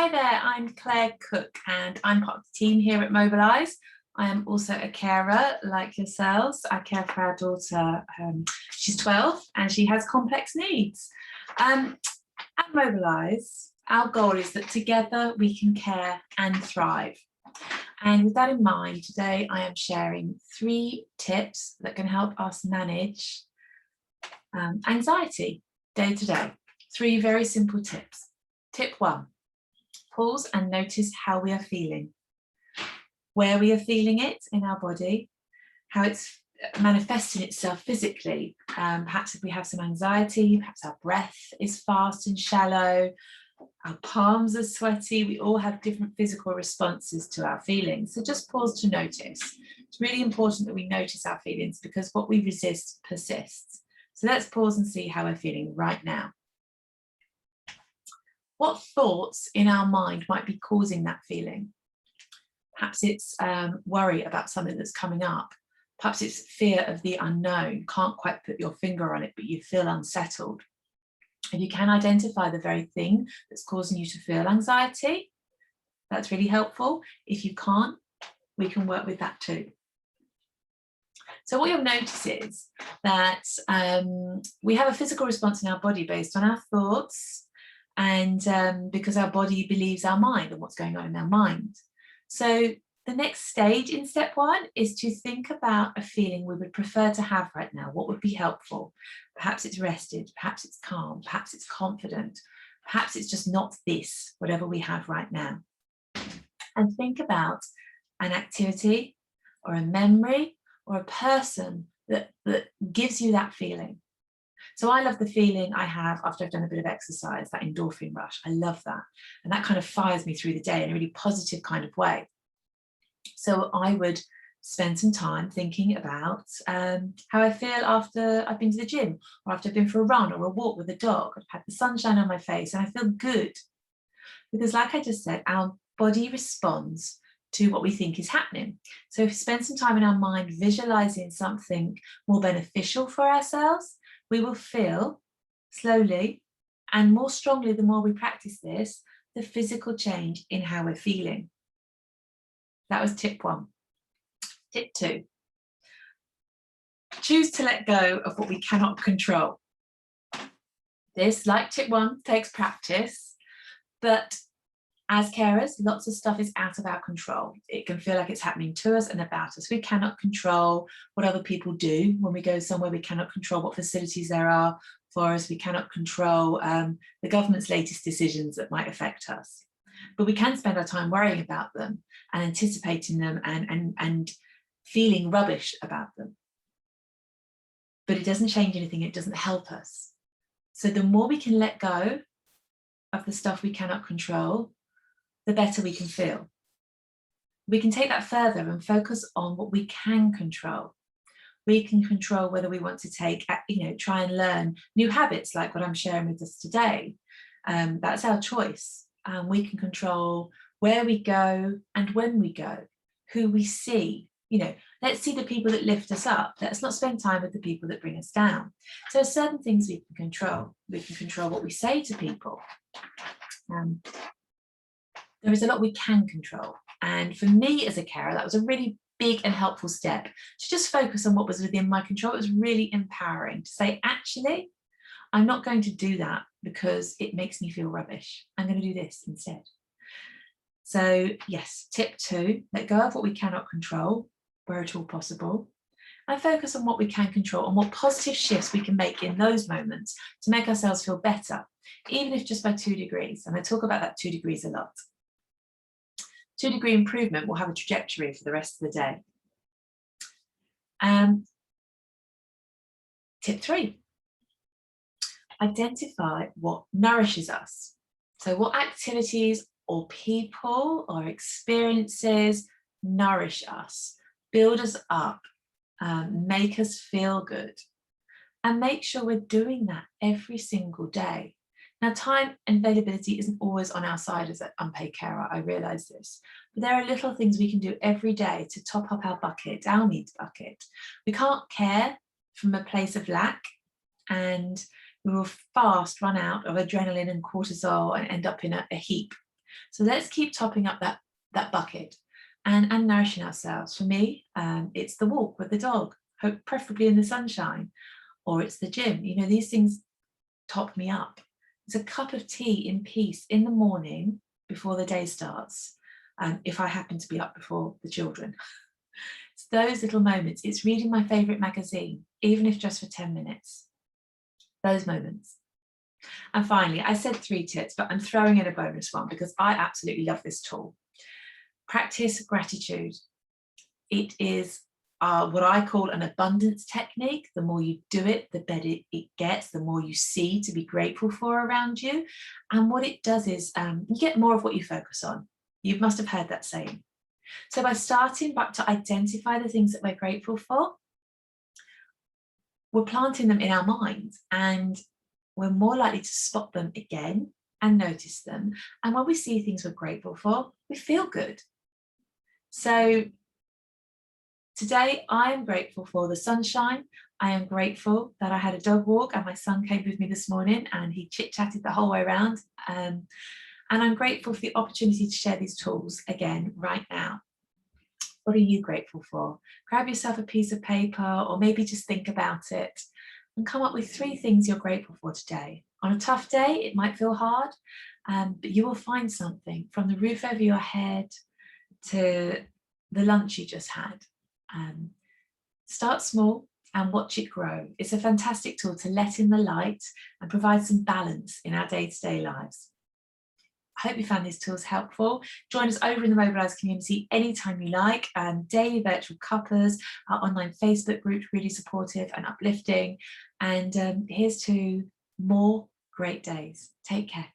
Hi there, I'm Claire Cook and I'm part of the team here at Mobilise. I am also a carer like yourselves. I care for our daughter, she's 12 and she has complex needs. At Mobilise, our goal is that together we can care and thrive. And with that in mind, today I am sharing 3 tips that can help us manage anxiety day to day. 3 very simple tips. Tip 1, pause and notice how we are feeling, where we are feeling it in our body, how it's manifesting itself physically. Perhaps if we have some anxiety, perhaps our breath is fast and shallow, our palms are sweaty, we all have different physical responses to our feelings. So just pause to notice. It's really important that we notice our feelings because what we resist persists. So let's pause and see how we're feeling right now. What thoughts in our mind might be causing that feeling? Perhaps it's worry about something that's coming up. Perhaps it's fear of the unknown. Can't quite put your finger on it, but you feel unsettled. If you can identify the very thing that's causing you to feel anxiety, that's really helpful. If you can't, we can work with that too. So what you'll notice is that we have a physical response in our body based on our thoughts and because our body believes our mind and what's going on in our mind. So the next stage in step 1 is to think about a feeling we would prefer to have right now. What would be helpful? Perhaps it's rested, perhaps it's calm, perhaps it's confident, perhaps it's just not this, whatever we have right now. And think about an activity or a memory or a person that gives you that feeling. So I love the feeling I have after I've done a bit of exercise, that endorphin rush. I love that. And that kind of fires me through the day in a really positive kind of way. So I would spend some time thinking about how I feel after I've been to the gym or after I've been for a run or a walk with a dog. I've had the sunshine on my face and I feel good. Because like I just said, our body responds to what we think is happening. So if we spend some time in our mind visualizing something more beneficial for ourselves, we will feel slowly and more strongly the more we practice this, the physical change in how we're feeling. That was tip 1. Tip 2, choose to let go of what we cannot control. This, like tip 1, takes practice, but as carers, lots of stuff is out of our control. It can feel like it's happening to us and about us. We cannot control what other people do when we go somewhere. We cannot control what facilities there are for us. We cannot control the government's latest decisions that might affect us. But we can spend our time worrying about them and anticipating them and feeling rubbish about them. But it doesn't change anything. It doesn't help us. So the more we can let go of the stuff we cannot control, the better we can feel. We can take that further and focus on what we can control. We can control whether we want to try and learn new habits like what I'm sharing with us today. That's our choice. We can control where we go and when we go, who we see. Let's see the people that lift us up. Let's not spend time with the people that bring us down. So certain things we can control. We can control what we say to people. There is a lot we can control. And for me as a carer, that was a really big and helpful step to just focus on what was within my control. It was really empowering to say, actually, I'm not going to do that because it makes me feel rubbish. I'm going to do this instead. So yes, tip 2, let go of what we cannot control, where at all possible, and focus on what we can control and what positive shifts we can make in those moments to make ourselves feel better, even if just by 2 degrees. And I talk about that 2 degrees a lot. 2-degree improvement will have a trajectory for the rest of the day. Tip 3, identify what nourishes us. So what activities or people or experiences nourish us, build us up, make us feel good, and make sure we're doing that every single day. Now, time and availability isn't always on our side as an unpaid carer, I realise this, but there are little things we can do every day to top up our bucket, our needs bucket. We can't care from a place of lack, and we will fast run out of adrenaline and cortisol and end up in a heap. So let's keep topping up that bucket and nourishing ourselves. For me, it's the walk with the dog, preferably in the sunshine, or it's the gym. You know, these things top me up. It's a cup of tea in peace in the morning before the day starts, if I happen to be up before the children. It's those little moments. It's reading my favourite magazine, even if just for 10 minutes. Those moments. And finally, I said 3 tips, but I'm throwing in a bonus one because I absolutely love this tool. Practice gratitude. It is what I call an abundance technique. The more you do it, the better it gets, the more you see to be grateful for around you. And what it does is you get more of what you focus on. You must have heard that saying. So by starting back to identify the things that we're grateful for, we're planting them in our minds and we're more likely to spot them again and notice them. And when we see things we're grateful for, we feel good. So today, I am grateful for the sunshine. I am grateful that I had a dog walk and my son came with me this morning and he chit-chatted the whole way around. And I'm grateful for the opportunity to share these tools again right now. What are you grateful for? Grab yourself a piece of paper or maybe just think about it and come up with 3 things you're grateful for today. On a tough day, it might feel hard, but you will find something, from the roof over your head to the lunch you just had. Start small and watch it grow. It's a fantastic tool to let in the light and provide some balance in our day-to-day lives. I hope you found these tools helpful. Join us over in the Mobilise community anytime you like. Daily virtual cuppers, our online Facebook group, really supportive and uplifting. And here's to more great days. Take care.